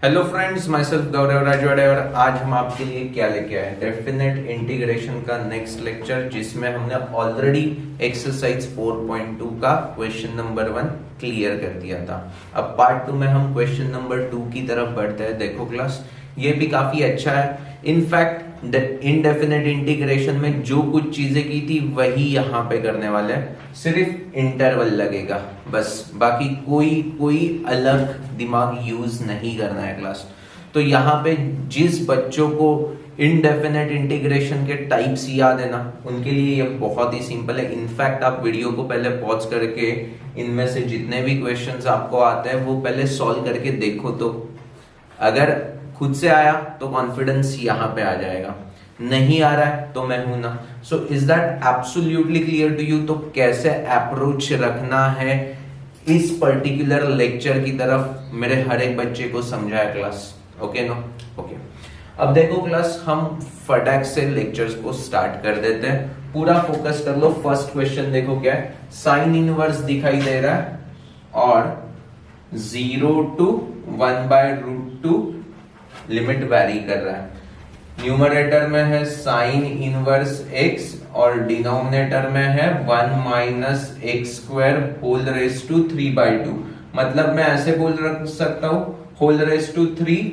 Hello friends, my self गौरव राजवाड़े और आज हम आपके लिए क्या लेके आए डेफिनेट इंटीग्रेशन का नेक्स्ट लेक्चर, जिसमें हमने ऑलरेडी एक्सरसाइज 4.2 का क्वेश्चन नंबर 1 क्लियर कर दिया था। अब पार्ट 2 में हम क्वेश्चन नंबर 2 की तरफ बढ़ते हैं। देखो क्लास, ये भी काफी अच्छा है। इनफैक्ट इनडेफिनेट इंटीग्रेशन में जो कुछ चीजें की थी वही यहाँ पे करने वाले हैं, सिर्फ इंटरवल लगेगा बस, बाकी कोई अलग दिमाग यूज नहीं करना है क्लास। तो यहाँ पे जिस बच्चों को इनडेफिनेट इंटीग्रेशन के टाइप्स याद है ना, उनके लिए ये बहुत ही सिंपल है। इनफैक्ट आप वीडियो को पहले पॉज करके इनमें से जितने भी क्वेश्चंस आपको आते हैं वो पहले सॉल्व करके देखो, तो अगर खुद से आया तो कॉन्फिडेंस यहाँ पे आ जाएगा, नहीं आ रहा है तो मैं हूं ना। So is that absolutely clear to you? तो कैसे अप्रोच रखना है इस पर्टिकुलर लेक्चर की तरफ मेरे हर एक बच्चे को समझाया क्लास। Okay no? ओके, अब देखो क्लास, हम फटाक से लेक्चर्स को स्टार्ट कर देते हैं। पूरा फोकस कर लो। फर्स्ट क्वेश्चन देखो क्या है, साइन इनवर्स दिखाई दे रहा है और 0 to 1/√2 लिमिट वैरी कर रहा है। न्यूमरेटर में है साइन इनवर्स x और डिनोमिनेटर में है 1 - x² होल रेज टू 3/2। मतलब मैं ऐसे बोल रख सकता हूं होल रेज टू 3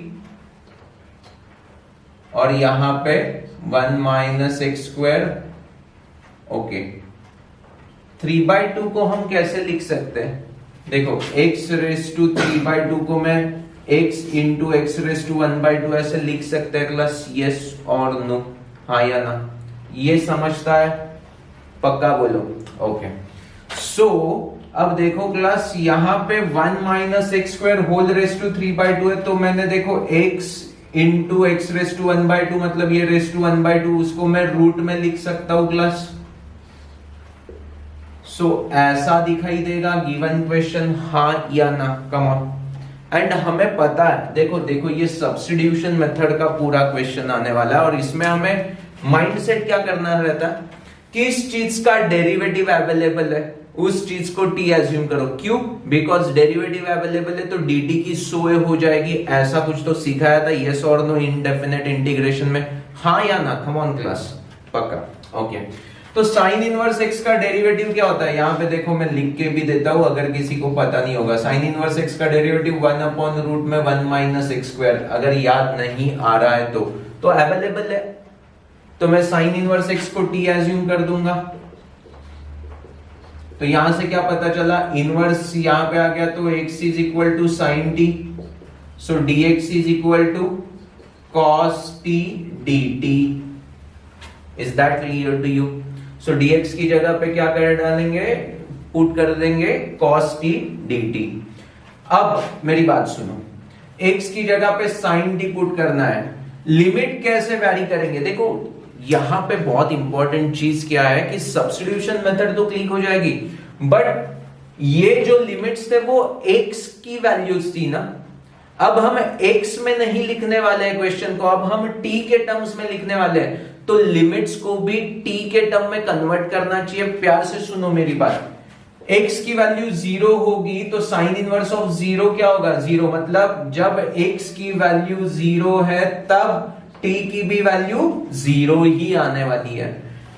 और यहां पे 1 - x²। ओके, 3/2 को हम कैसे लिख सकते हैं? देखो, x रेज टू 3/2 को मैं x into x raise to 1/2 ऐसे लिख सकते हैं क्लास। यस और नो, हाँ या ना? ये समझता है? पक्का बोलो। ओके, सो अब देखो क्लास, यहां पे 1 - x² होल रेज टू 3/2 है, तो मैंने देखो x into x raise to 1/2 मतलब ये रेज टू 1/2, उसको मैं रूट में लिख सकता हूं क्लास। सो ऐसा दिखाई देगा गिवन क्वेश्चन, हाँ या ना? Come on. एंड हमें पता है, देखो ये सब्स्टिट्यूशन मेथड का पूरा क्वेश्चन आने वाला है और इसमें हमें माइंडसेट क्या करना रहता है, किस चीज का डेरिवेटिव अवेलेबल है उस चीज को t एज्यूम करो। क्यों? बिकॉज डेरिवेटिव अवेलेबल है तो dt की सोए हो जाएगी। ऐसा कुछ तो सिखाया था, यस और नो इनडेफिनेट इंटीग्रेशन में, हाँ या ना? कम ऑन क्लास, पक्का? ओके, तो साइन इनवर्स x का डेरिवेटिव क्या होता है? यहां पे देखो मैं लिख के भी देता हूं अगर किसी को पता नहीं होगा। साइन इनवर्स x का डेरिवेटिव 1/√1 - x²। अगर याद नहीं आ रहा है तो अवेलेबल है, तो मैं साइन इनवर्स x को t एज्यूम कर दूंगा। तो यहां से क्या पता चला, इनवर्स यहां पे आ गया तो x is equal to sine t, so dx is equal to cos t dt। Is that clear to you? So dx की जगह पे क्या कर डालेंगे, पुट कर देंगे cos t dt। अब मेरी बात सुनो, x की जगह पे sin t पुट करना है, लिमिट कैसे वैरी करेंगे? देखो यहां पे बहुत इंपॉर्टेंट चीज क्या है कि सब्स्टिट्यूशन मेथड तो क्लिक हो जाएगी, बट ये जो लिमिट्स थे वो x की वैल्यूज थी ना। अब हम x में नहीं लिखने वाले हैं क्वेश्चन को, अब हम t के टर्म्स में लिखने वाले हैं, तो लिमिट्स को भी t के टर्म में कन्वर्ट करना चाहिए। प्यार से सुनो मेरी बात, x की वैल्यू 0 होगी तो साइन इनवर्स ऑफ 0 क्या होगा? 0, मतलब जब x की वैल्यू 0 है तब t की भी वैल्यू 0 ही आने वाली है।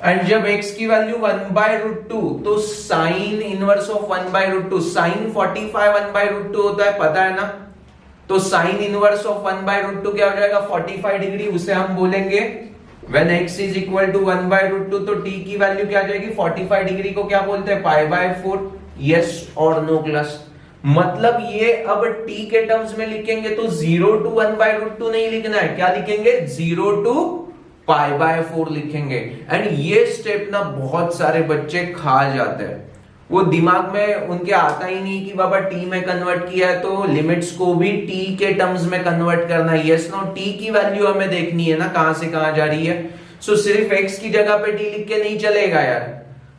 एंड जब x की वैल्यू 1/√2 तो साइन इनवर्स ऑफ 1/√2, साइन 45 1/√2 होता है, पता है ना? तो साइन इनवर्स ऑफ 1/√2 क्या हो जाएगा? 45 डिग्री। उसे हम बोलेंगे when x is equal to 1/√2 तो t की वैल्यू क्या आ जाएगी? 45 डिग्री को क्या बोलते हैं? π/4। यस और नो क्लास? मतलब ये अब t के टर्म्स में लिखेंगे तो 0 to 1/√2 नहीं लिखना है, क्या लिखेंगे? 0 to π/4 लिखेंगे। एंड ये स्टेप ना बहुत सारे बच्चे खा जाते हैं, वो दिमाग में उनके आता ही नहीं कि बाबा t में कन्वर्ट किया है तो लिमिट्स को भी t के टर्म्स में कन्वर्ट करना है। Yes no? t की वैल्यू हमें देखनी है ना, कहां से कहां जा रही है। सो सिर्फ x की जगह पे t लिख के नहीं चलेगा यार,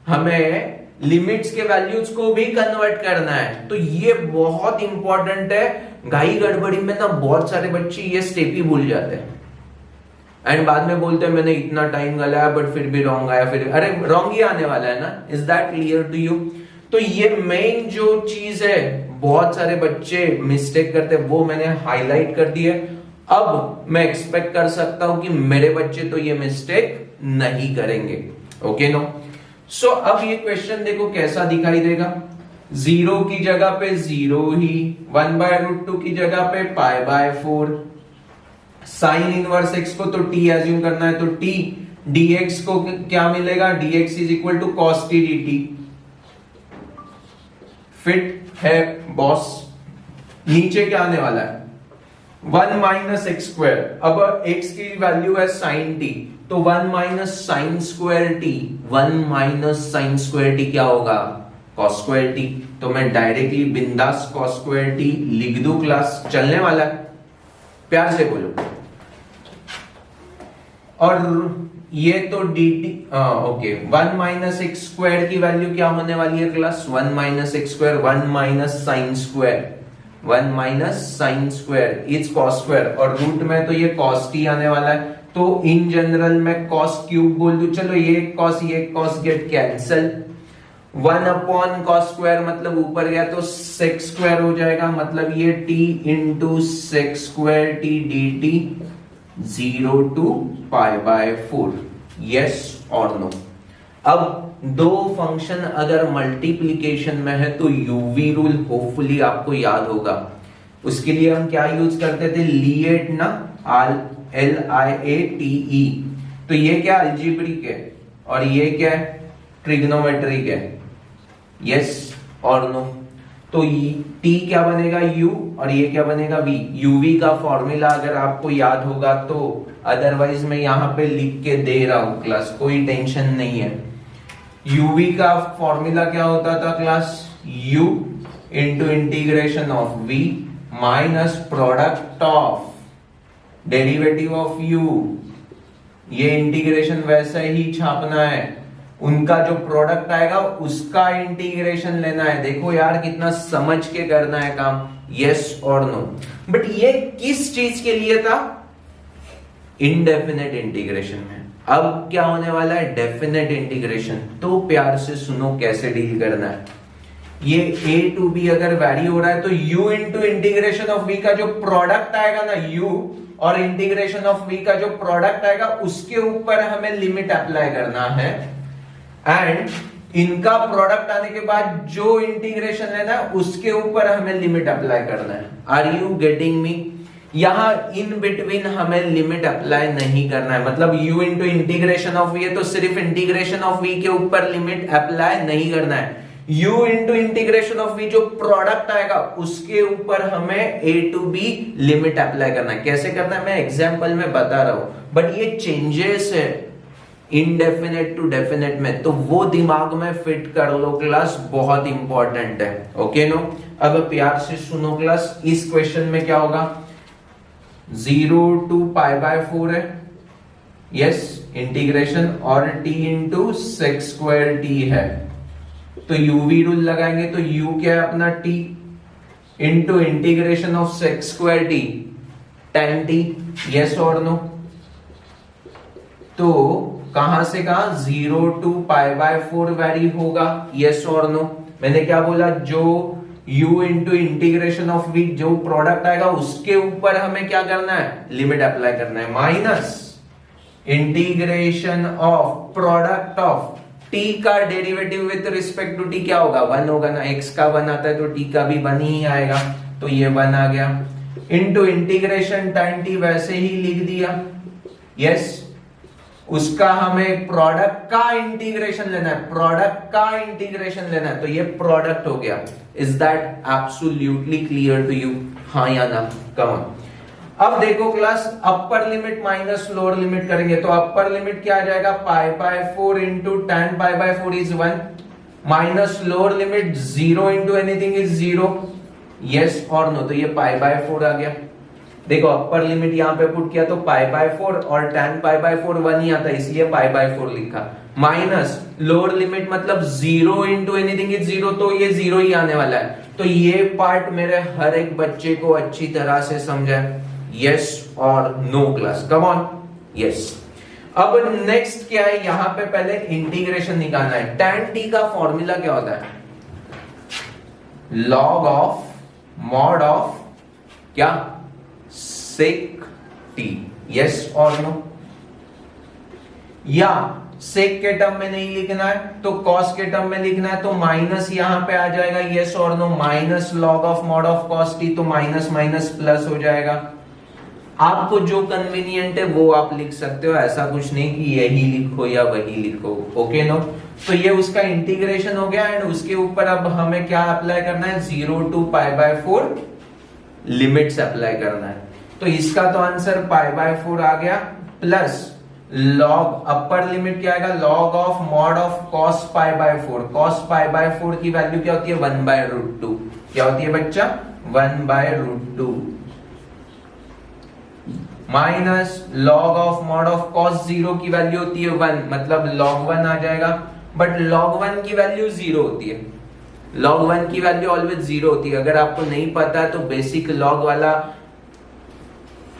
हमें लिमिट्स के वैल्यूज को भी कन्वर्ट करना है। तो ये बहुत इंपॉर्टेंट है। घाई गड़बड़ी में ना बहुत सारे बच्चे ये स्टेप ही भूल जाते हैं एंड बाद में बोलते हैं मैंने इतना टाइम लगाया बट फिर भी रॉन्ग आया। फिर अरे रॉन्ग ही आने वाला है ना। Is that clear to you? तो ये मेन जो चीज है बहुत सारे बच्चे मिस्टेक करते, वो मैंने हाईलाइट कर दिए। अब मैं एक्सपेक्ट कर सकता हूं कि मेरे बच्चे तो ये मिस्टेक नहीं करेंगे। Okay no. सो अब ये क्वेश्चन देखो कैसा दिखाई देगा। 0 की जगह पे 0 ही, 1/√2 की जगह पे π/4, साइन इनवर्स x को तो t एज्यूम करना है, तो t dx को क्या मिलेगा, dx is equal to cos t dt। Fit है बॉस। नीचे क्या आने वाला है, 1 माइनस एक्स स्क्वायर। अब x की वैल्यू है sin t, तो 1 minus sine square t, 1 minus sine square t क्या होगा, cos स्क्वायर टी। तो मैं डायरेक्टली बिंदास cos स्क्वायर टी लिख दूं, क्लास चलने वाला है, प्यार से बोलो। और ये तो dt okay, 1 minus x square की वैल्यू क्या होने वाली है class, 1 minus x square, 1 minus sine square, 1 minus sine square is cos square, और रूट में तो ये cos t आने वाला है। तो इन जनरल मैं cos क्यूब बोल दूं, चलो ये cos get cancel, 1 upon cos square मतलब ऊपर गया तो sec स्क्वायर हो जाएगा, मतलब ये t into sec square t dt 0 to π/4, yes और नो। अब दो फंक्शन अगर मल्टीप्लीकेशन में है तो यूवी रूल होपफुली आपको याद होगा। उसके लिए हम क्या यूज करते थे, लिएट ना, LIATE। तो ये क्या अलजेब्रिक है और ये क्या है, ट्रिग्नोमेट्रिक है, यस और नो। तो t क्या बनेगा u और ये क्या बनेगा v। uv का फॉर्मूला अगर आपको याद होगा तो, अदरवाइज मैं यहां पे लिख के दे रहा हूं क्लास, कोई टेंशन नहीं है। uv का फॉर्मूला क्या होता था class, u into integration of v minus product of derivative of u। ये इंटीग्रेशन वैसे ही छापना है, उनका जो प्रोडक्ट आएगा उसका इंटीग्रेशन लेना है। देखो यार कितना समझ के करना है काम, यस और नो। बट ये किस चीज के लिए था, इनडेफिनेट इंटीग्रेशन में। अब क्या होने वाला है, डेफिनेट इंटीग्रेशन। तो प्यार से सुनो कैसे डील करना है। ये a टू b अगर वैरी हो रहा है तो u into integration of v का जो प्रोडक्ट आएगा ना, u और इंटीग्रेशन ऑफ v का जो प्रोडक्ट आएगा उसके ऊपर हमें लिमिट अप्लाई करना है, एंड इनका प्रोडक्ट आने के बाद जो इंटीग्रेशन लेना है उसके ऊपर हमें लिमिट अप्लाई करना है। Are you getting me? यहां इन बिटवीन हमें लिमिट अप्लाई नहीं करना है, मतलब u into integration of v है तो सिर्फ इंटीग्रेशन ऑफ v के ऊपर लिमिट अप्लाई नहीं करना है। u into integration of v जो प्रोडक्ट आएगा उसके ऊपर हमें a to b limit apply करना है। कैसे करना है मैं एग्जांपल में बता रहा हूं, बट ये चेंजेस है इनडेफिनेट टू डेफिनेट में, तो वो दिमाग में फिट कर लो क्लास, बहुत इंपॉर्टेंट है। Okay no. अब प्यार से सुनो क्लास, इस क्वेश्चन में क्या होगा, 0 to π/4 है, यस इंटीग्रेशन, और t into sec square t है। तो uv रूल लगाएंगे तो u क्या है अपना t into integration of sec square t tan t, yes और नो। तो कहां से कहा, 0 to π/4 वैरी होगा, यस और नो। मैंने क्या बोला, जो u into integration of v जो प्रोडक्ट आएगा उसके ऊपर हमें क्या करना है, लिमिट अप्लाई करना है, minus integration of product of t का derivative with respect to t क्या होगा, 1 होगा ना, x का 1 आता है तो t का भी 1 ही आएगा, तो ये 1 आ गया, इंटू इंटीग्रेशन tan t वैसे ही लिख दिया, यस। उसका हमें प्रोडक्ट का इंटीग्रेशन लेना है, प्रोडक्ट का इंटीग्रेशन लेना है, तो ये प्रोडक्ट हो गया। Is that absolutely clear to you, हाँ या ना? Come on. अब देखो class, upper limit minus lower limit करेंगे तो अपर लिमिट क्या आ जाएगा, π/4 into tan π/4 is 1, minus lower limit 0 into anything is 0, yes और नो। तो ये π/4 आ गया। देखो अपर लिमिट यहां पे पुट किया तो π/4 और tan π/4 1 ही आता है, इसलिए π/4 लिखा, माइनस लोअर लिमिट मतलब 0 इंटू एनीथिंग इज 0, तो ये 0 ही आने वाला है। तो ये पार्ट मेरे हर एक बच्चे को अच्छी तरह से समझा है, यस और no class, come on, yes. अब नेक्स्ट क्या है, यहां पे पहले इंटीग्रेशन निकालना है। tan t का फॉर्मूला क्या होता है, log ऑफ मॉड ऑफ क्या सेक टी, यस और नो। या सेक के टर्म में नहीं लिखना है तो कॉस के टर्म में लिखना है, तो माइनस यहां पे आ जाएगा, यस और no. Minus log of mod of cos t, तो माइनस माइनस प्लस हो जाएगा। आपको जो कन्वीनियंट है वो आप लिख सकते हो, ऐसा कुछ नहीं कि यही लिखो या वही लिखो, ओके नो। तो ये उसका इंटीग्रेशन हो गया एंड उसके ऊपर अब हमें क्या अप्लाई करना है, 0 to π/4 लिमिट्स अप्लाई करना है। तो इसका तो आंसर π/4 आ गया, प्लस लॉग अपर लिमिट क्या आएगा, log of mod of cos π/4। cos π/4 की वैल्यू क्या होती है, 1/√2। क्या होती है बच्चा, 1/√2 minus log of mod of cos 0 की वैल्यू होती है 1, मतलब log 1 आ जाएगा। बट log 1 की वैल्यू 0 होती है, log 1 की वैल्यू ऑलवेज 0 होती है। अगर आपको नहीं पता है तो बेसिक लॉग वाला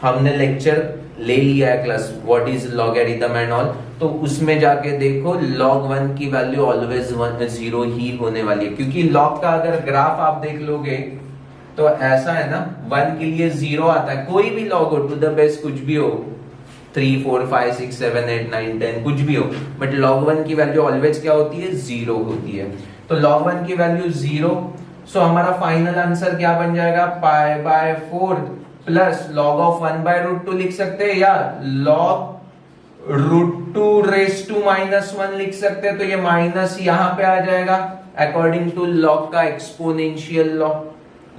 हमने लेक्चर ले लिया है class, what is logarithm and all, तो उसमें जाके देखो log 1 की वैल्यू ऑलवेज 0 ही होने वाली है। क्योंकि log का अगर ग्राफ आप देख लोगे तो ऐसा है ना, 1 के लिए 0 आता है, कोई भी log हो, टू द बेस कुछ भी हो, 3 4 5 6 7 8 9 10 कुछ भी हो, बट log 1 की वैल्यू ऑलवेज क्या होती है, 0 होती है। तो log 1 की वैल्यू 0, सो हमारा फाइनल आंसर क्या बन जाएगा, π/4 प्लस लॉग ऑफ 1/√2 लिख सकते हैं, या log √2 रेज टू -1 लिख सकते हैं। तो ये माइनस यहां पे आ जाएगा अकॉर्डिंग टू log का एक्सपोनेंशियल लॉ,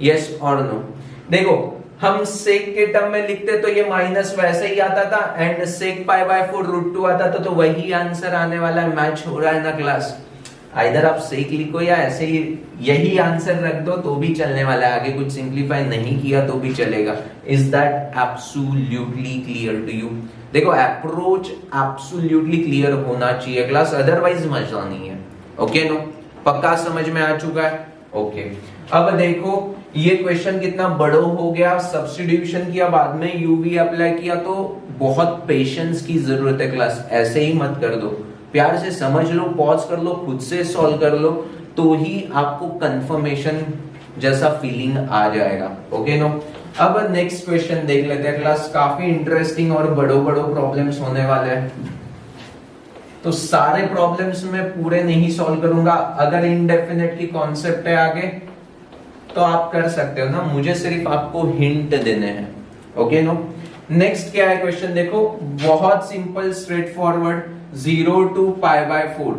यस और नो। देखो हम सेक के टर्म में लिखते तो ये माइनस वैसे ही आता था एंड सेक π/4 √2 आता था, तो वही आंसर आने वाला है, मैच हो रहा है ना क्लास। इधर आप सेक लिखो या ऐसे ही यही आंसर रख दो तो भी चलने वाला है, आगे कुछ सिंप्लीफाई नहीं किया तो भी चलेगा। Is that absolutely clear to you? देखो अप्रोच एब्सोल्युटली क्लियर होना चाहिए क्लास, अदरवाइज मजा नहीं है, ओके नो। पक्का समझ में आ चुका है, ओके। अब देखो ये क्वेश्चन कितना बड़ा हो गया, सब्स्टिट्यूशन किया, बाद में यूवी अप्लाई किया, तो बहुत पेशेंस की जरूरत है क्लास। ऐसे ही मत कर दो, प्यार से समझ लो, पॉज कर लो, खुद से सॉल्व कर लो, तो ही आपको कंफर्मेशन जैसा फीलिंग आ जाएगा, ओके नो। अब नेक्स्ट क्वेश्चन देख लेते हैं क्लास, काफी इंटरेस्टिंग और बड़ो प्रॉब्लम्स होने वाले हैं। तो सारे प्रॉब्लम्स मैं पूरे नहीं सॉल्व करूंगा, अगर इनडेफिनेट की कॉन्सेप्ट है आगे तो आप कर सकते हो ना, मुझे सिर्फ आपको हिंट देने हैं, ओके नो। नेक्स्ट क्या है क्वेश्चन, देखो बहुत सिंपल स्ट्रेट फॉरवर्ड, 0 to π/4,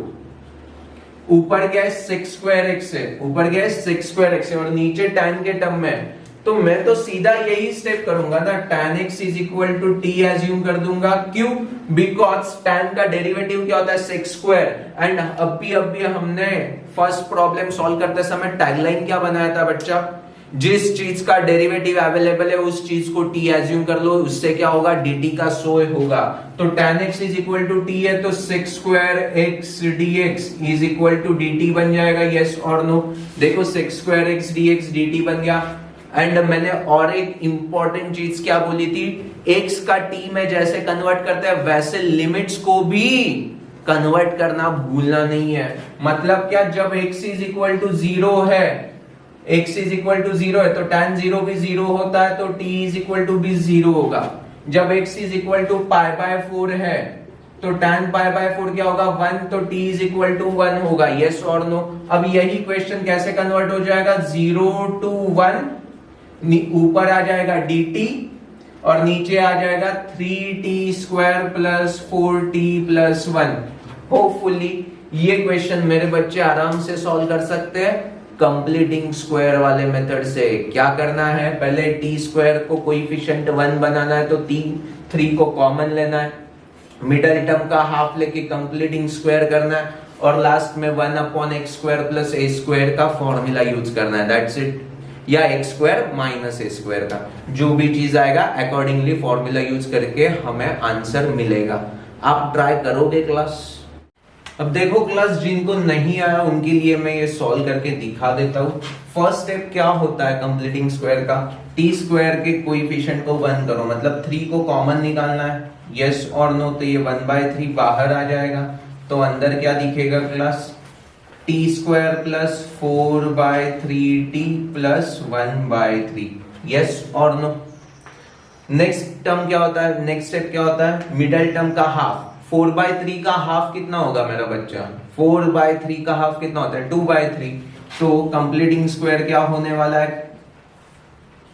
ऊपर क्या है sec²x है, ऊपर क्या है sec²x है और नीचे tan के टर्म में, तो मैं तो सीधा यही स्टेप करूंगा ना, tan x is equal to t assume कर दूंगा। क्यों? बिकॉज tan का डेरिवेटिव क्या होता है, sec²। एंड अभी हमने फर्स्ट प्रॉब्लम सॉल्व करते समय टैगलाइन क्या बनाया था बच्चा, जिस चीज का डेरिवेटिव अवेलेबल है उस चीज को t एज्यूम कर लो, उससे क्या होगा, dt का सो होगा। तो tan x is equal to t है, तो sec²x dx is equal to dt बन जाएगा, यस और नो। देखो sec²x dx dt बन गया। एंड मैंने और एक इंपॉर्टेंट चीज क्या बोली थी, x का t में जैसे कन्वर्ट करते हैं वैसे लिमिट्स को भी कन्वर्ट करना भूलना नहीं है। मतलब क्या, जब x इज इक्वल टू 0 है, x इज इक्वल टू 0 है तो tan 0 भी 0 होता है, तो t इज इक्वल टू भी 0 होगा। जब x इज इक्वल टू π/4 है तो tan π/4 क्या होगा, 1, तो t इज इक्वल टू 1 होगा, यस और नो। अब यही क्वेश्चन कैसे कन्वर्ट हो जाएगा, 0 to 1, ऊपर आ जाएगा dt और नीचे आ जाएगा 3t² plus 4t plus 1। Hopefully ये क्वेश्चन मेरे बच्चे आराम से सॉल्व कर सकते हैं कंप्लीटिंग स्क्वायर वाले मेथड से। क्या करना है, पहले t² को कोएफिशिएंट 1 बनाना है, तो 3 को कॉमन लेना है, मिडिल टर्म का हाफ लेके कंप्लीटिंग स्क्वायर करना है और लास्ट में 1/x² प्लस a² का फॉर्मूला यूज करना है, दैट्स इट। या x² माइनस a² का जो भी चीज आएगा अकॉर्डिंगली फॉर्मूला यूज करके हमें आंसर मिलेगा। आप ट्राई करोगे क्लास? अब देखो क्लास, जिनको नहीं आया उनके लिए मैं ये सॉल्व करके दिखा देता हूँ। फर्स्ट स्टेप क्या होता है कंप्लीटिंग स्क्वायर का, t² के कोएफिशिएंट को 1 करो, मतलब 3 को कॉमन निकालना है, यस और नो। तो ये 1/3 बाहर आ जाएगा, तो अंदर क्या दिखेगा class, T square plus 4/3t plus 1/3। Yes और नो? नेक्स्ट टर्म क्या होता है, नेक्स्ट स्टेप क्या होता है, मिडल टर्म का हाफ। 4/3 का हाफ कितना होगा मेरा बच्चा? 4/3 का हाफ कितना होता है? 2/3। तो कंप्लीटिंग स्क्वायर क्या होने वाला है?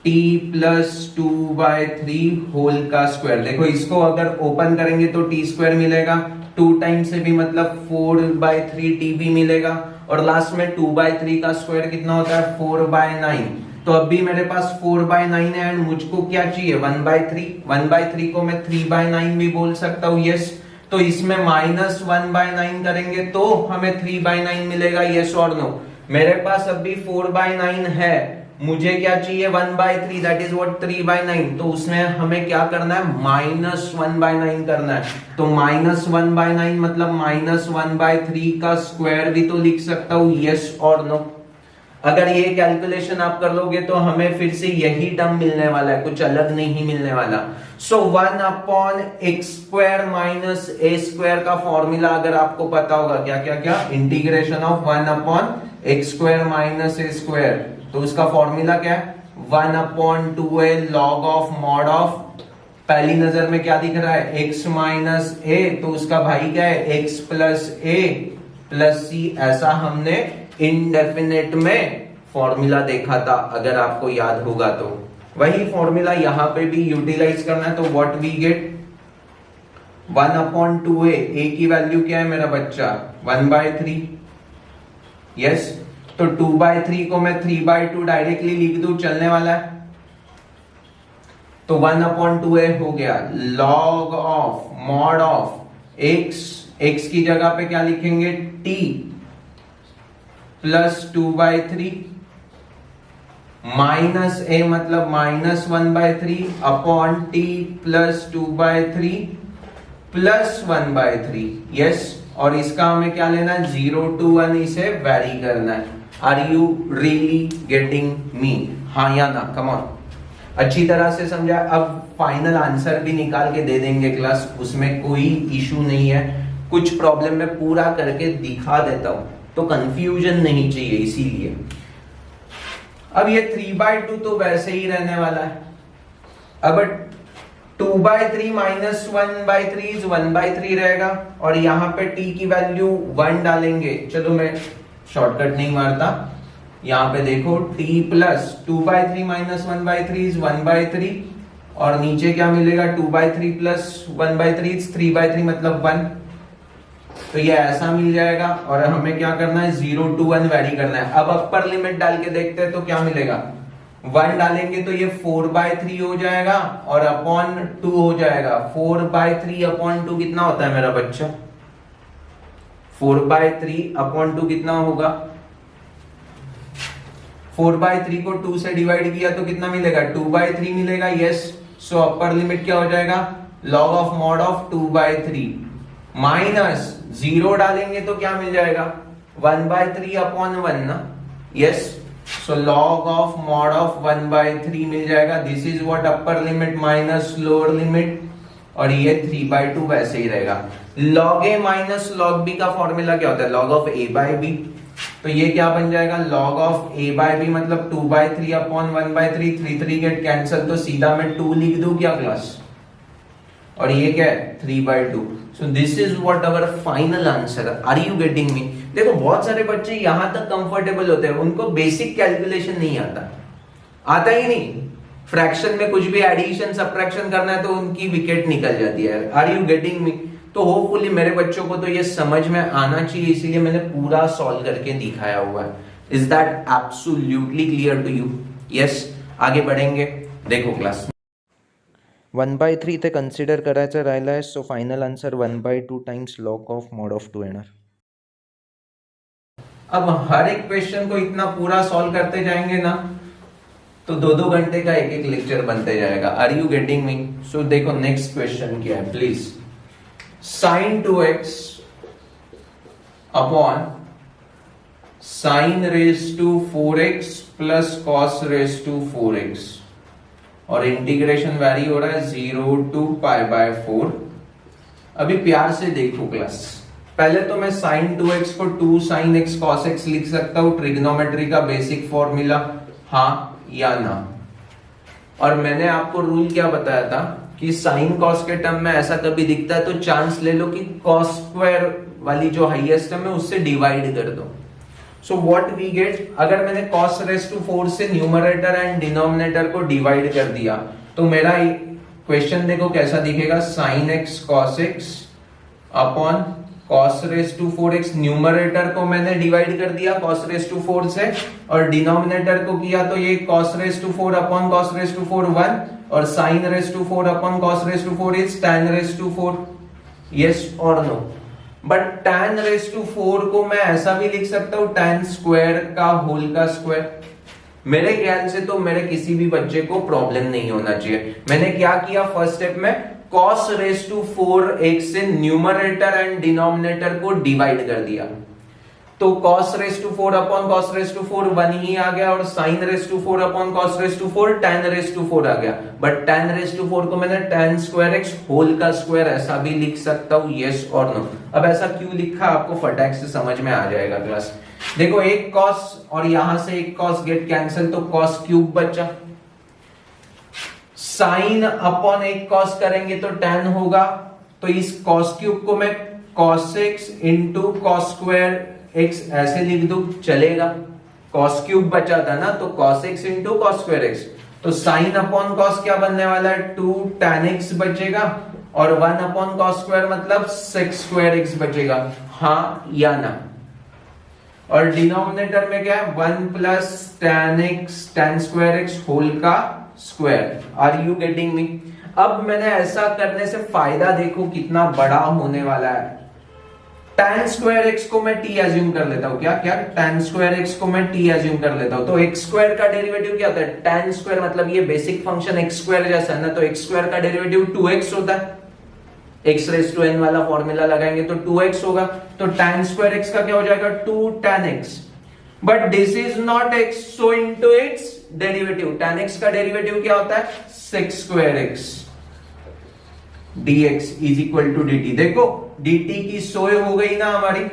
t प्लस 2/3 होल का स्क्वायर। देखो इसको अगर ओपन करेंगे तो t स्क्वायर मिलेगा, 2 टाइम्स से भी मतलब 4/3t भी मिलेगा, और लास्ट में 2/3 का स्क्वायर कितना होता है? 4/9। तो अब भी मेरे पास 4/9 है, एंड मुझको क्या चाहिए? 1/3। 1/3 को मैं 3/9 भी बोल सकता हूँ। यस, तो इसमें -1/9 करेंगे तो हमें 3/9 मिलेगा। यस और नो? मेरे पास अभी 4/9 है, मुझे क्या चाहिए? 1/3, दैट इज व्हाट? 3/9। तो उसमें हमें क्या करना है? -1/9 करना है। तो -1/9 मतलब -1/3 का स्क्वायर भी तो लिख सकता हूं। यस और नो? अगर ये कैलकुलेशन आप कर लोगे तो हमें फिर से यही टर्म मिलने वाला है, कुछ अलग नहीं मिलने वाला। सो 1/x² माइनस a² का फॉर्मूला अगर आपको पता होगा, क्या क्या क्या? Integration of 1/x² minus a²। तो उसका फॉर्मूला क्या है? 1/2a log of mod of, पहली नजर में क्या दिख रहा है? x माइनस a, तो उसका भाई क्या है? x plus a plus c। ऐसा हमने इनडेफिनेट में फॉर्मूला देखा था, अगर आपको याद होगा तो। वही फॉर्मूला यहां पे भी यूटिलाइज करना है। तो what we get? 1/2a, a की वैल्यू क्या है मेरा बच्चा? 1/3। यस, तो 2/3 को मैं 3/2 डायरेक्टली लिख दूं, चलने वाला है। तो 1/2a हो गया log of mod of x की जगह पे क्या लिखेंगे? t प्लस 2/3 माइनस a मतलब -1/3 upon t plus 2/3 plus 1/3। Yes, और इसका हमें क्या लेना है? 0 to 1 इसे वैरी करना है। Are you really getting me? हाँ या ना? कम ऑन, अच्छी तरह से समझा। अब फाइनल आंसर भी निकाल के दे देंगे क्लास, उसमें कोई इशू नहीं है। कुछ प्रॉब्लम में पूरा करके दिखा देता हूं तो कंफ्यूजन नहीं चाहिए, इसीलिए। अब ये 3/2 तो वैसे ही रहने वाला है। अब 2/3 माइनस 1/3 इज 1/3 रहेगा, और यहां पे t की वैल्यू 1 डालेंगे। चलो मैं शॉर्टकट नहीं मारता, यहां पे देखो t प्लस 2/3 माइनस 1/3 इज 1/3, और नीचे क्या मिलेगा? 2/3 प्लस 1/3 इज 3/3 मतलब 1। तो ये ऐसा मिल जाएगा, और हमें क्या करना है? 0 to 1 वैरी करना है। अब अपर लिमिट डाल के देखते हैं तो क्या मिलेगा? 1 डालेंगे तो ये 4/3 हो जाएगा, और अपॉन 2 हो जाएगा। 4/3 अपॉन 2 कितना होता है मेरा बच्चा? 4/3 अपॉन 2 कितना होगा? 4/3 को 2 से डिवाइड किया तो कितना मिलेगा? 2/3 मिलेगा। यस, सो अपर लिमिट क्या हो जाएगा? Log of mod of 2/3 minus 0 डालेंगे तो क्या मिल जाएगा? 1/3 अपॉन 1 ना। Yes, so log of mod of 1/3 मिल जाएगा। This is what upper limit minus lower limit, और ये 3/2 वैसे ही रहेगा। log a minus log b का फॉर्मूला क्या होता है? log of a/b। तो ये क्या बन जाएगा? log ऑफ a/b मतलब 2/3 अपॉन 1/3, 3 गेट कैंसल, तो सीधा मैं 2 लिख दूं क्या क्लास? और ये क्या है? 3/2। So this is what our final answer. Are you getting me? देखो बहुत सारे बच्चे यहां तक कंफर्टेबल होते हैं, उनको बेसिक कैलकुलेशन नहीं आता ही नहीं। फ्रैक्शन में कुछ भी एडिशन सब्ट्रैक्शन करना है तो उनकी विकेट निकल जाती है। Are you getting me? तो होपफुली मेरे बच्चों को तो ये समझ में आना चाहिए, इसीलिए मैंने पूरा सॉल्व करके दिखाया हुआ है। Is that absolutely clear to you? Yes, आगे बढ़ेंगे। देखो क्लास 1/3 ते कन्सिडर करायचं राहिलं आहे, सो final answer 1/2 times log of mod of 2 येणार। अब हर एक क्वेश्चन को इतना पूरा सॉल्व करते जाएंगे ना तो 2-2 घंटे का एक एक लेक्चर बनते जाएगा। Are you getting me? So देखो नेक्स्ट क्वेश्चन क्या है please. sin 2x upon sin raise to 4x plus cos raise to 4x, और इंटीग्रेशन वैरी हो रहा है 0 to π/4। अभी प्यार से देखो क्लास, पहले तो मैं sin 2x को 2 sin x cos x लिख सकता हूं, ट्रिग्नोमेट्री का बेसिक फॉर्मूला, हाँ या ना। और मैंने आपको रूल क्या बताया था कि sin cos के टर्म में ऐसा कभी दिखता है तो चांस ले लो कि cos स्क्वायर वाली जो हाईएस्ट टर्म है उससे डिवाइड कर दो। सो व्हाट वी गेट, अगर मैंने cos रेस टू 4 से न्यूमरेटर एंड डिनोमिनेटर को डिवाइड कर दिया तो मेरा क्वेश्चन देखो कैसा दिखेगा, sin x cos x upon cos raise to 4x। Numerator को मैंने डिवाइड कर दिया cos रेस टू 4 से और डिनोमिनेटर को किया तो ये cos raise to 4 upon cos raise to 4 1 और sin raise to 4 upon cos raise to 4 is tan raise to 4, yes और no. But tan raise to 4 को मैं ऐसा भी लिख सकता हूं tan स्क्वायर का होल का स्क्वायर। मेरे ख्याल से तो मेरे किसी भी बच्चे को प्रॉब्लम नहीं होना चाहिए। मैंने क्या किया, फर्स्ट स्टेप में cos रेस टू 4x से न्यूमरेटर एंड डिनोमिनेटर को डिवाइड कर दिया तो cos raise to 4 upon cos raise to 4 1 ही आ गया और sin raise to 4 upon cos raise to 4 tan raise to 4 आ गया। बट tan रेस टू 4 को मैंने tan स्क्वायर x होल का स्क्वायर ऐसा भी लिख सकता हूं, यस और नो। अब ऐसा क्यों लिखा आपको फटाक से समझ में आ जाएगा क्लास। देखो एक cos और यहां से एक cos गेट कैंसिल तो cos क्यूब बचा, sin अपॉन एक cos करेंगे तो tan होगा तो इस cos क्यूब को मैं cos x into cos square x ऐसे लिख दूं, चलेगा। cos क्यूब बचा था ना तो cos x into cos square x, तो sin अपॉन cos क्या बनने वाला है 2 tan x बचेगा और 1 अपॉन cos स्क्वायर मतलब sec स्क्वायर x बचेगा, हाँ या ना। और डिनोमिनेटर में क्या है 1 plus tan x tan square x whole का square. Are you getting me. अब मैंने ऐसा करने से फायदा देखो कितना बड़ा होने वाला है। tan स्क्वायर x को मैं t एज्यूम कर लेता हूं, क्या tan स्क्वायर x को मैं t एज्यूम कर लेता हूं तो x स्क्वायर का डेरिवेटिव क्या होता है, tan स्क्वायर मतलब ये बेसिक फंक्शन x स्क्वायर जैसा है ना, तो x स्क्वायर का डेरिवेटिव 2x होता है। x रेस टू n वाला फॉर्मूला लगाएंगे तो 2x होगा तो tan स्क्वायर x का क्या हो जाएगा 2 tan x। But this is not x, so into its derivative tan x का डेरिवेटिव क्या होता है sec square x dx is equal to dt। देखो dt की सोए हो गई ना हमारी,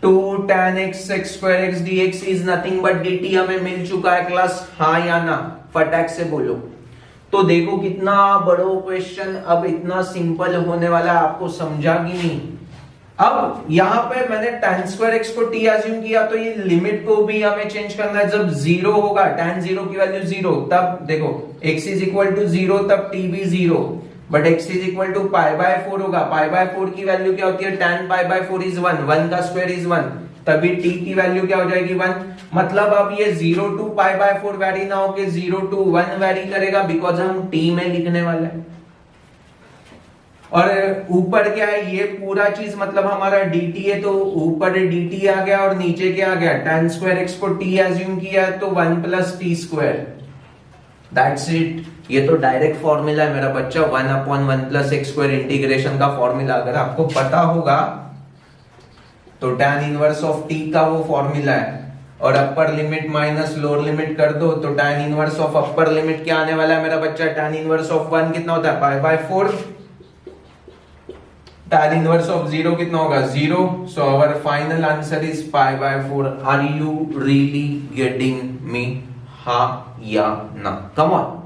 2 tan x sec square x dx is nothing but dt हमें मिल चुका है क्लास, हाँ या ना, फटाक से बोलो। तो देखो कितना बड़ा क्वेश्चन अब इतना सिंपल होने वाला है, आपको समझा कि नहीं। अब यहां पे मैंने tan स्क्वायर x को t एज्यूम किया तो ये लिमिट को भी हमें चेंज करना है। जब 0 होगा tan 0 की वैल्यू 0 तब देखो x इज इक्वल टू 0 तब t भी 0, but x is equal to pi by 4 होगा। पाई बाय 4 की वैल्यू क्या होती है tan पाई बाय 4 इज 1, 1 का स्क्वायर इज 1, तभी t की वैल्यू क्या हो जाएगी 1। मतलब अब ये 0 टू पाई बाय 4 वैरी ना होके 0 टू 1 वैरी करेगा बिकॉज हम t में लिखने वाले हैं। और ऊपर क्या है ये पूरा चीज मतलब हमारा dt है तो ऊपर dt आ गया और नीचे क्या आ गया tan स्क्वायर x को t एज्यूम किया है तो 1 plus T square, that's it. ये तो डायरेक्ट फॉर्मूला है मेरा बच्चा, 1 upon 1 plus x square integration का फॉर्मूला अगर आपको पता होगा तो tan इनवर्स ऑफ t का वो फॉर्मूला है। और अपर लिमिट माइनस लोअर लिमिट कर दो तो tan inverse of upper limit क्या आने वाला है मेरा बच्चा, tan इनवर्स ऑफ 1 कितना होता है pi by 4, tan inverse of 0 कितना होगा 0, so our final answer is pi by 4। Are you really getting me, हाँ या ना, कम ऑन।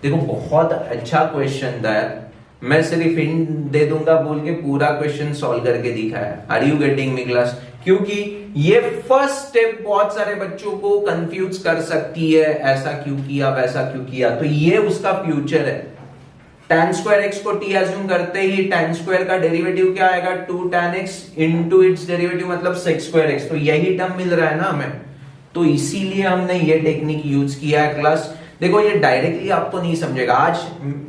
देखो बहुत अच्छा क्वेश्चन था यार, मैं सिर्फ हिंट दे दूंगा बोल के पूरा क्वेश्चन सॉल्व करके दिखाया। Are you getting me class, क्योंकि ये फर्स्ट स्टेप बहुत सारे बच्चों को कंफ्यूज कर सकती है, ऐसा क्यों किया वैसा क्यों किया, तो ये उसका फ्यूचर है। tan स्क्वायर x को t एज्यूम करते ही tan स्क्वायर का डेरिवेटिव क्या आएगा 2 tan x into its derivative मतलब sec स्क्वायर x, तो यही टर्म मिल रहा है ना हमें, तो इसीलिए हमने ये टेक्निक यूज किया है क्लास। देखो ये डायरेक्टली आपको नहीं समझेगा, आज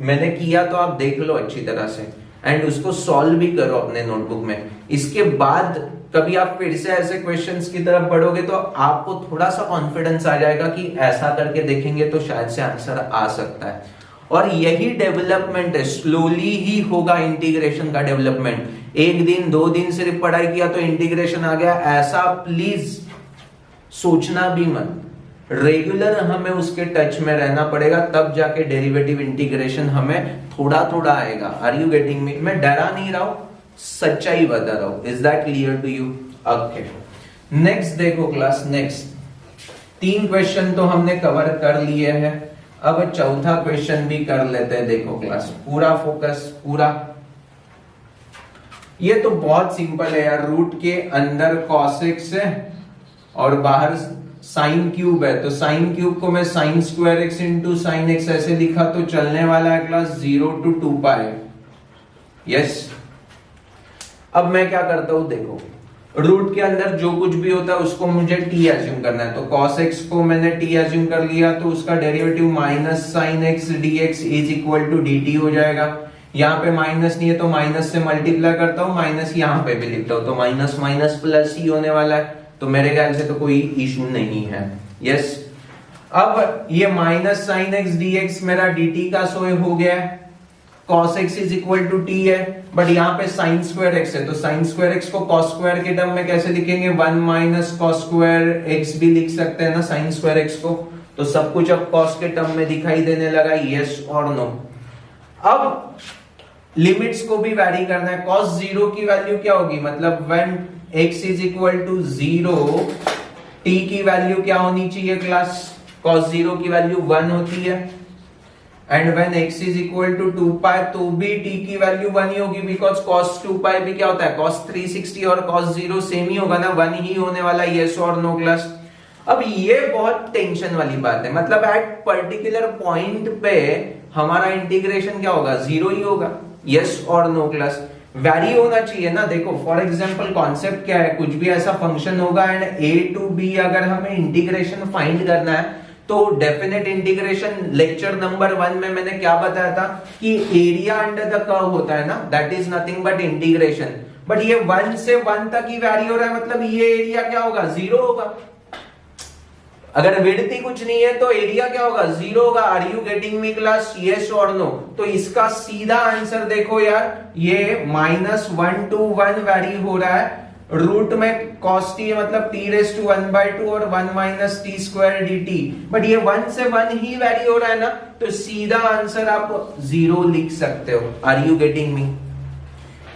मैंने किया तो आप देख लो अच्छी तरह से एंड उसको सॉल्व भी करो अपने नोटबुक में। इसके बाद कभी आप फिर से ऐसे क्वेश्चंस की तरफ बढ़ोगे तो आपको थोड़ा सा कॉन्फिडेंस आ जाएगा कि ऐसा करके देखेंगे तो शायद से आंसर आ सकता है। और यही डेवलपमेंट है, स्लोली ही होगा इंटीग्रेशन का डेवलपमेंट। एक दिन 2 दिन सिर्फ पढ़ाई किया तो इंटीग्रेशन आ गया, ऐसा प्लीज सोचना भी मत। रेगुलर हमें उसके टच में रहना पड़ेगा, तब जाके डेरिवेटिव इंटीग्रेशन हमें थोड़ा थोड़ा आएगा। Are you getting me? मैं डरा नहीं रहा हूं, सच्चाई बता रहा हूं। Is that clear to you? Okay, next देखो क्लास, नेक्स्ट 3 क्वेश्चन तो हमने कवर कर लिए हैं, अब चौथा क्वेश्चन भी कर लेते हैं। देखो क्लास, पूरा फोकस, पूरा। ये तो बहुत सिंपल है यार, रूट के अंदर cos x है और बाहर साइन क्यूब है, तो साइन क्यूब को मैं sine square x into sine x ऐसे लिखा तो चलने वाला है क्लास 0 to 2 पाई। यस, अब मैं क्या करता हूं, देखो रूट के अंदर जो कुछ भी होता है उसको मुझे t एज्यूम करना है, तो cos x को मैंने t एज्यूम कर लिया, तो उसका derivative minus sine x dx is equal to dt हो जाएगा। यहाँ पे माइनस नहीं है तो माइनस से मल्टीप्लाई करता हूँ, माइनस यहाँ पे भी लिखता हूँ, तो माइनस माइनस प्लस ही होने वाला है, तो मेरे ख्याल से तो कोई इशू नहीं है। यस, अब ये माइनस साइन एक्स dx मेरा dt का सोए हो गया है, cos x is equal to t है, बट यहाँ पे sin स्क्वायर x है, तो sin स्क्वायर x को cos स्क्वायर के टर्म में कैसे लिखेंगे, 1 माइनस cos स्क्वायर x भी लिख सकते हैं ना sin स्क्वायर x को, तो सब कुछ अब cos के टर्म में दिखाई देने लगा। यस और नो? अब लिमिट्स को भी वैरी करना है, cos 0 की वैल्यू क्या होगी, मतलब when x is equal to 0 t की वैल्यू क्या होनी चाहिए क्लास, cos 0 की वैल्यू 1 होती है, and when x is equal to 2 pi तो भी t की वैल्यू 1 ही होगी, बिकॉज cos 2 पाई भी क्या होता है, cos 360 और cos 0 सेम ही होगा ना, 1 ही होने वाला। यस और नो क्लास? अब ये बहुत टेंशन वाली बात है, मतलब एट पर्टिकुलर पॉइंट पे हमारा इंटीग्रेशन क्या होगा, 0 ही होगा। यस और नो क्लास? वैरी होना चाहिए ना। देखो फॉर एग्जांपल कॉन्सेप्ट क्या है, कुछ भी ऐसा फंक्शन होगा एंड a टू b अगर हमें इंटीग्रेशन फाइंड करना है तो डेफिनेट इंटीग्रेशन लेक्चर नंबर 1 में मैंने क्या बताया था कि एरिया अंडर द कर्व होता है ना, that is nothing but integration, but ये 1 से 1 तक ही वैरी हो रहा है, मतलब ये एरिया क्या होगा, 0 होगा। अगर विड्थ ही कुछ नहीं है तो एरिया क्या होगा, 0 होगा। Are you getting me class? Yes और नो? तो इसका सीधा आंसर देखो यार, ये -1 to 1 वैरी हो रहा है, रूट में cos t मतलब t raised to 1/2 और 1 minus t square dt, but ये 1 से 1 ही वैरी हो रहा है ना, तो सीधा आंसर आप 0 लिख सकते हो। Are you getting me?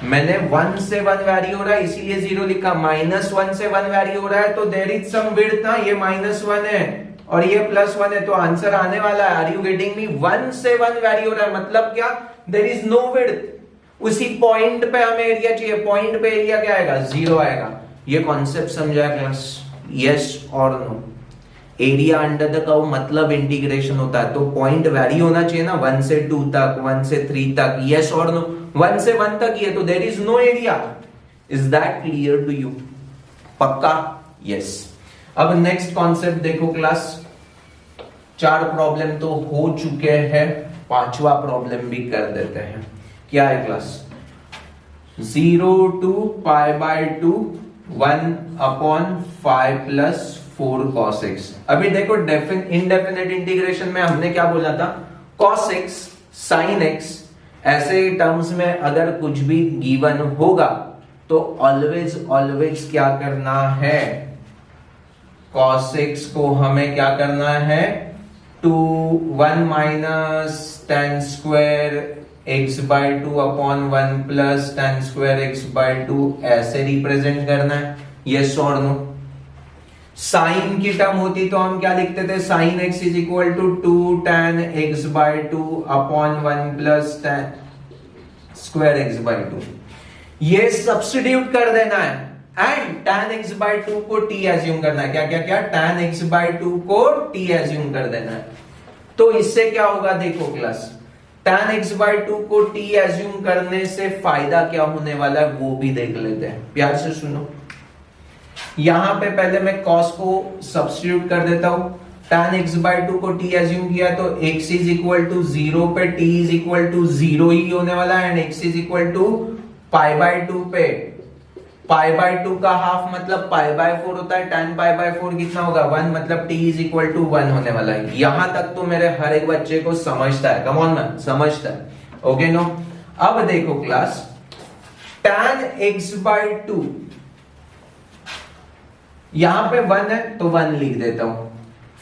मैंने 1 से 1 वैरी हो रहा है इसीलिए 0 लिखा, -1 से 1 वैरी हो रहा है तो देयर इज सम विड्थ ना, ये -1 है और ये +1 है, तो आंसर आने वाला है। आर यू गेटिंग मी? 1 से 1 वैरी हो रहा है मतलब क्या, देयर इज नो विड्थ, उसी पॉइंट पे हमें एरिया चाहिए, पॉइंट पे एरिया क्या आएगा, 0 आएगा। ये कॉन्सेप्ट समझा क्लास? यस और no? Area under the curve मतलब इंटीग्रेशन होता है, तो पॉइंट वैरी होना चाहिए ना, 1 से 2 तक, 1 से 3 तक। यस और नो? 1 से 1 तक ही है तो there is no area. Is that clear to you? पक्का? यस। अब नेक्स्ट कॉन्सेप्ट देखो क्लास, 4 प्रॉब्लम तो हो चुके हैं, 5वां प्रॉब्लम भी कर देते हैं। क्या है class? 0 to π/2 1/5 plus 4 cos x। अभी देखो इनडेफिनेट इंटीग्रेशन में हमने क्या बोला था, cos x sin x ऐसे टर्म्स में अगर कुछ भी गिवन होगा तो ऑलवेज क्या करना है, cos x को हमें क्या करना है, 1 minus tan square x/2 upon 1 plus tan square x/2 ऐसे रिप्रेजेंट करना है। यस और नो? साइन की टर्म होती तो हम क्या लिखते थे, sine x is equal to 2 tan x/2 upon 1 plus tan square x/2। ये सब्स्टिट्यूट कर देना है एंड tan x/2 को t एज्यूम करना है। क्या tan x/2 को t एज्यूम कर देना है। तो इससे क्या होगा, देखो क्लास, tan x/2 को t एज्यूम करने से फायदा क्या होने वाला है वो भी देख लेते हैं, प्यार से सुनो। यहां पे पहले मैं cos को सब्स्टिट्यूट कर देता हूं, tan x/2 को t एज्यूम किया तो x इज इक्वल टू 0 पे t इज इक्वल टू 0 ही होने वाला है, and x is equal to π/2 पे π/2 का हाफ मतलब π/4 होता है, tan π/4 कितना होगा, 1, मतलब t इज इक्वल टू 1 होने वाला है। यहां तक तो मेरे हर एक बच्चे को समझता है, कम ऑन मैन, समझता है। Okay no? अब देखो क्लास, tan x/2 यहां पे 1 है तो 1 लिख देता हूं,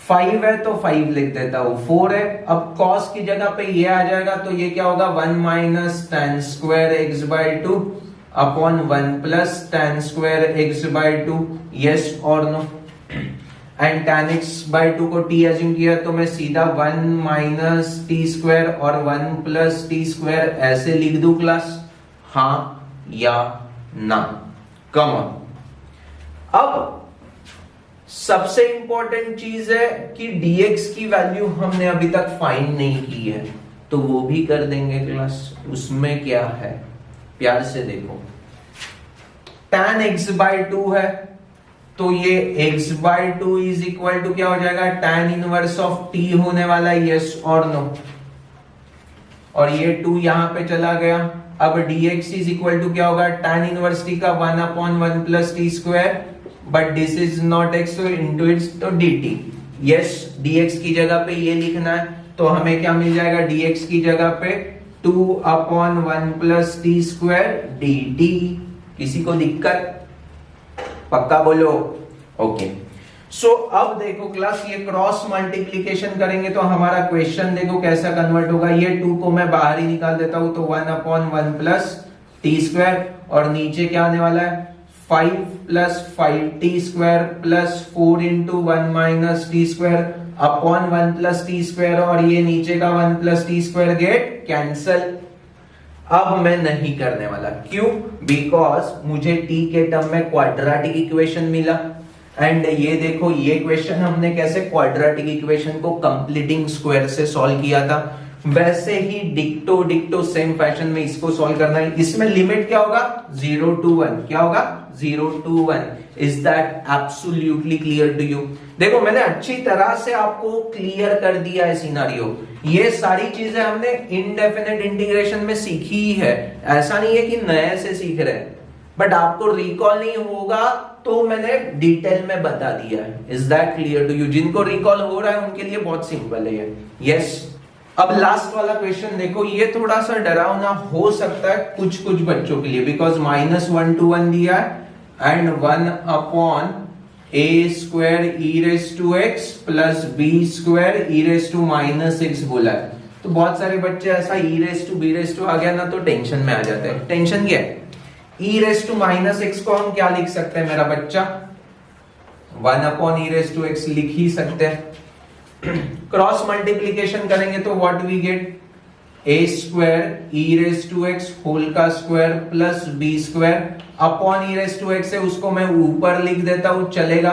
5 है तो 5 लिख देता हूं, 4 है, अब cos की जगह पे ये आ जाएगा तो ये क्या होगा, 1 minus tan square x/2 upon 1 plus tan square x by 2, yes और no. And tan x by 2 को t एज्यूम किया तो मैं सीधा 1 माइनस टी स्क्वायर और 1 प्लस टी स्क्वायर ऐसे लिख दूं क्लास, हाँ या ना? Come on. अब सबसे इंपॉर्टेंट चीज है कि dx की वैल्यू हमने अभी तक फाइंड नहीं की है, तो वो भी कर देंगे क्लास। उसमें क्या है, प्यार से देखो। tan x बाय 2 है तो ये x by 2 is equal to क्या हो जाएगा, tan इनवर्स ऑफ t होने वाला है, यस और नो। और ये 2 यहां पे चला गया। अब dx इज इक्वल टू क्या होगा, tan इनवर्स t का 1 upon 1 plus T square, but this is not x तो इनटू इट्स तो dt। यस, dx की जगह पे ये लिखना है तो हमें क्या मिल जाएगा, dx की जगह पे 2 upon 1 plus T square dt। किसी को दिक्कत? पक्का बोलो। ओके सो अब देखो क्लास, ये क्रॉस मल्टीप्लीकेशन करेंगे तो हमारा क्वेश्चन देखो कैसा कन्वर्ट होगा। ये 2 को मैं बाहर ही निकाल देता हूं तो 1 अपॉन 1 प्लस टी स्क्वायर, और नीचे क्या आने वाला है, 5 plus 5t square plus 4 into 1 minus T square upon 1 plus T square, और ये नीचे का 1 plus T square get cancel. अब मैं नहीं करने वाला, क्यों? बिकॉज मुझे t के टर्म में क्वाड्रेटिक इक्वेशन मिला। एंड ये देखो, ये क्वेश्चन हमने कैसे क्वाड्रेटिक इक्वेशन को कंप्लीटिंग स्क्वायर से सॉल्व किया था, वैसे ही डिक्टो डिक्टो सेम फैशन में इसको सॉल्व करना है। इसमें लिमिट क्या होगा, 0 to 1। क्या होगा, 0 to 1। Is that absolutely clear to you? देखो मैंने अच्छी तरह से आपको क्लियर कर दिया है सिनेरियो। ये सारी चीजें हमने इनडेफिनेट इंटीग्रेशन में सीखी ही है, ऐसा नहीं है कि नए से सीख रहे हैं, बट आपको रिकॉल नहीं होगा तो मैंने डिटेल में बता दिया है। Is that clear to you? जिनको रिकॉल हो रहा है उनके लिए बहुत सिंपल है ये। यस अब लास्ट वाला क्वेश्चन देखो, ये थोड़ा सा डरावना हो सकता है कुछ कुछ बच्चों के लिए, बिकॉज -1 to 1 दिया है and 1 upon a square e raise to x plus b square e raise to minus x बोला है। तो बहुत सारे बच्चे ऐसा e raise to b raise to आ गया ना तो टेंशन में आ जाते हैं। टेंशन क्या है, e raise to minus x को हम क्या लिख सकते हैं मेरा बच्चा, 1 upon e raise to x लिख ही सकते हैं। क्रॉस मल्टीप्लीकेशन करेंगे तो what we get, a square e raise to x whole का square plus b square upon e raise to x है, उसको मैं ऊपर लिख देता हूं, चलेगा?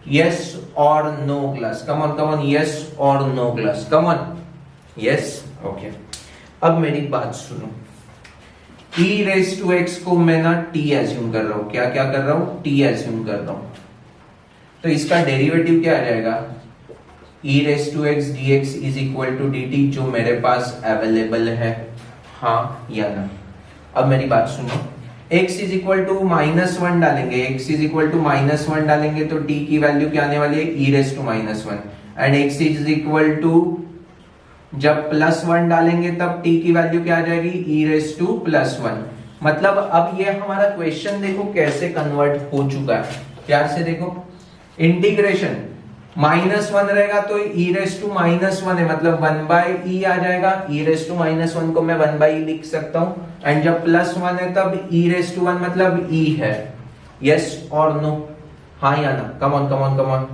यस और no class? Come on come on, yes और no class? Come on, yes okay. अब मेरी बात सुनो, ई रेस टू एक्स को मैं ना टी एज्यूम कर रहा हूं। क्या क्या कर रहा हूं, टी एज्यूम कर रहा हूं। तो इसका डेरिवेटिव क्या आ जाएगा, e raise to x d x is equal to d t, जो मेरे पास अवेलेबल है, हाँ या ना? अब मेरी बात सुनो, x इज इक्वल टू -1 डालेंगे, x इज इक्वल टू -1 डालेंगे तो t की वैल्यू क्या आने वाली है, e raise to -1, and x is equal to जब +1 डालेंगे तब t की वैल्यू क्या आ जाएगी, e रेस टू +1। मतलब अब ये हमारा क्वेश्चन देखो कैसे कन्वर्ट हो चुका है, प्यार से देखो। इंटीग्रेशन -1 रहेगा तो e रेस टू -1 है, मतलब 1/e आ जाएगा। e रेस टू -1 को मैं 1/e लिख सकता हूं, एंड जब +1 है तब e रेस टू 1 मतलब e है। यस और नो, हाँ या ना? Come on come on come on.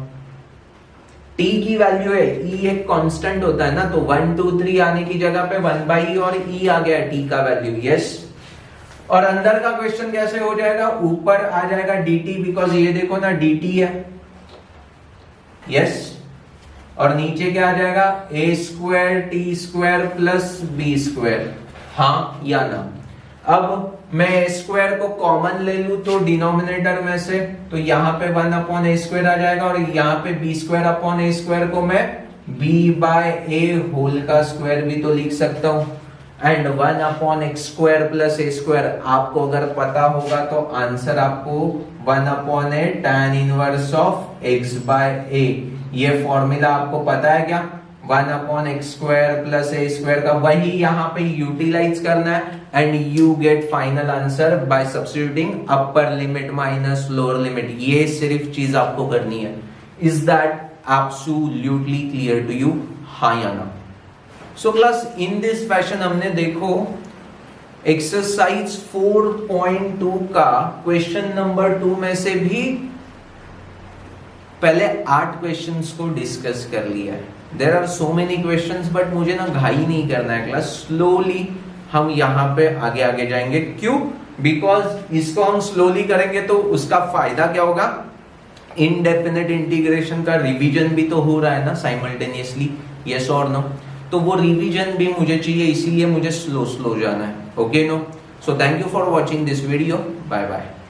t की वैल्यू है, e एक कांस्टेंट होता है ना, तो 1 2 3 आने की जगह पे 1/e और e आ गया t का वैल्यू। यस और अंदर का क्वेश्चन कैसे हो जाएगा, ऊपर आ जाएगा dt, बिकॉज ये देखो ना dt है। यस और नीचे क्या आ जाएगा, a square t square plus b square, हाँ या ना? अब मैं a स्क्वायर को कॉमन ले लूं तो डिनोमिनेटर में से, तो यहाँ पे 1 अपॉन a स्क्वायर आ जाएगा, और यहाँ पे b square upon a square को मैं b/a होल का स्क्वायर भी तो लिख सकता हूं, and 1 upon x square plus a square आपको अगर पता होगा तो आंसर आपको 1 upon a tan inverse of x/a, ये फॉर्मूला आपको पता है क्या, 1 upon x square plus a square का, वही यहाँ पे यूटिलाइज करना है, and you get final answer by substituting upper limit minus lower limit. ये सिर्फ चीज आपको करनी है। Is that absolutely clear to you, हाँ या ना? So class in this fashion हमने देखो एक्सरसाइज 4.2 का क्वेश्चन नंबर 2 में से भी पहले 8 क्वेश्चंस को डिस्कस कर लिया है. There are so many questions, but मुझे ना घाई नहीं करना है क्लास. स्लोली हम यहाँ पे आगे आगे जाएंगे. क्यों? बिकॉज इसको हम स्लोली करेंगे तो उसका फायदा क्या होगा? इनडेफिनेट इंटीग्रेशन का रिवीजन भी तो हो रहा है ना साइमल्टेनियसली. यस और नो? तो वो रिवीजन भी मुझे चाहिए, इसीलिए मुझे स्लो स्लो जाना है. Okay no? So thank you for watching this video. Bye bye.